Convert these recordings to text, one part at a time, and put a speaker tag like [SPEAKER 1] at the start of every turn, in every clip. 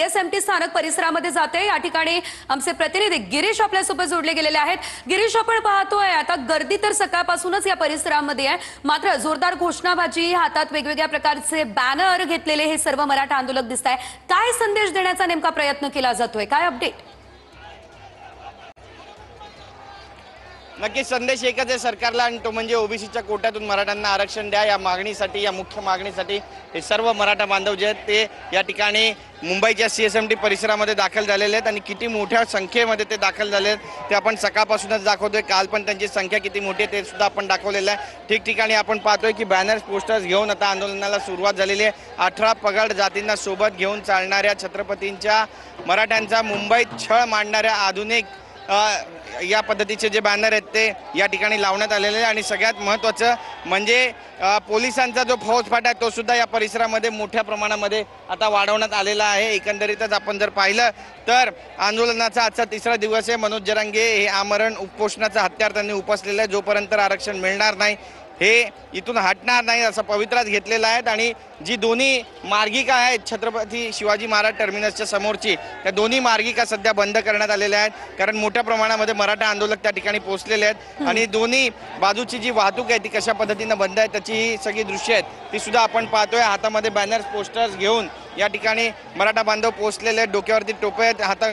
[SPEAKER 1] CSMT स्थानक परिसरामध्ये जाते। या ठिकाणी आमचे प्रतिनिधी गिरीश आपल्यासोबत जोडले गेलेले आहेत। गिरीश, आपण पाहतोय आता गर्दी तर सकाळपासूनच या परिसरामध्ये आहे, मात्र जोरदार घोषणाबाजी, हातात वेगवेगळ्या प्रकारचे बॅनर घेतलेले हे सर्व मराठा आंदोलक दिसत आहे। काय संदेश देण्याचा नेमका प्रयत्न केला जातोय, काय अपडेट?
[SPEAKER 2] नक्कीच संदेश एकच आहे सरकारला, आणि तो म्हणजे ओबीसीच्या कोट्यातून मराठ्यांना आरक्षण द्या या मागणीसाठी, या मुख्य मागणीसाठी हे सर्व मराठा बांधव जे आहेत ते या ठिकाणी मुंबईच्या सीएसएमटी परिसरामध्ये दाखल झालेले आहेत। आणि किती मोठ्या संख्येमध्ये ते दाखल झाले आहेत ते आपण सकाळपासूनच दाखवतोय। काल पण त्यांची संख्या किती मोठी आहे ते सुद्धा आपण दाखवलेलं आहे। ठिकठिकाणी आपण पाहतोय की बॅनर्स, पोस्टर्स घेऊन आता आंदोलनाला सुरुवात झालेली आहे। 18 पगड जातींना सोबत घेऊन चालणाऱ्या छत्रपतींच्या, मराठ्यांचा मुंबईत छळ मांडणाऱ्या आधुनिक या पद्धतीचे जे बॅनर आहेत ते या ठिकाणी लावण्यात आलेले आहे। आणि सगळ्यात महत्त्वाचं म्हणजे पोलिसांचा जो फौजफाटा आहे तो सुद्धा या परिसरामध्ये मोठ्या प्रमाणामध्ये आता वाढवण्यात आलेला आहे। एकंदरीतच आपण जर पाहिलं तर आंदोलनाचा आजचा तिसरा दिवस आहे। मनोज जरांगे हे आमरण उपोषणाचं हत्यार त्यांनी उपसलेलं आहे। जोपर्यंत आरक्षण मिळणार नाही हे इथून हटणार नाही असा पवित्राच घेतलेला आहे। आणि जी दोन्ही मार्गिका आहेत छत्रपती शिवाजी महाराज टर्मिनसच्या समोरची, त्या दोन्ही मार्गिका सध्या बंद करण्यात आलेल्या आहेत, कारण मोठ्या प्रमाणामध्ये मराठा आंदोलक त्या ठिकाणी पोहोचलेले आहेत। आणि दोन्ही बाजूची जी वाहतूक आहे ती कशा पद्धतीने बंद आहे त्याची ही सगळी दृश्य आहेत ती सुद्धा आपण पाहतोय। हातामध्ये बॅनर्स, पोस्टर्स घेऊन या ठिकाणी मराठा बांधव पोहोचलेले आहेत। डोक्यावरती टोपे आहेत,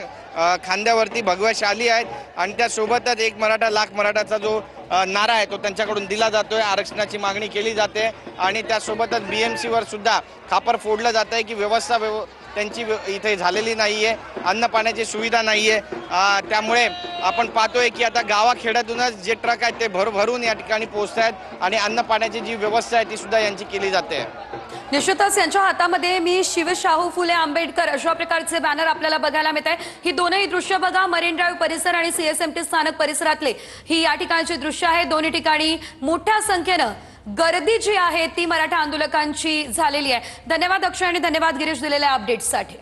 [SPEAKER 2] खांद्यावरती भगव्या शाली आहेत, आणि त्यासोबतच एक मराठा लाख मराठाचा जो नारा आहे तो त्यांच्याकडून दिला जातोय। आरक्षणाची मागणी केली जाते आणि त्यासोबतच बीएमसीवर सुद्धा खापर फोडलं जात आहे की व्यवस्था त्यांची इथे झालेली नाही आहे, अन्न पाण्याची सुविधा नाही आहे। त्यामुळे आपण पाहतोय की आता गावाखेड्यातूनच जे ट्रक आहेत ते भरभरून या ठिकाणी पोहोचत आहेत आणि अन्न पाण्याची जी व्यवस्था आहे ती सुद्धा यांची केली जाते।
[SPEAKER 1] निश्चितच यांच्या हातामध्ये मी शिवशाहू फुले आंबेडकर अशा प्रकारचे बॅनर आपल्याला बघायला मिळत आहे। ही दोनही दृश्य बघा, मरीन ड्राईव्ह परिसर आणि सीएसएमटी स्थानक परिसरातले ही या ठिकाणची दृश्य आहे। दोन्ही ठिकाणी मोठ्या संख्येनं गर्दी जी आहे ती मराठा आंदोलकांची झालेली आहे। धन्यवाद अक्षय आणि धन्यवाद गिरीश दिलेल्या अपडेट्ससाठी।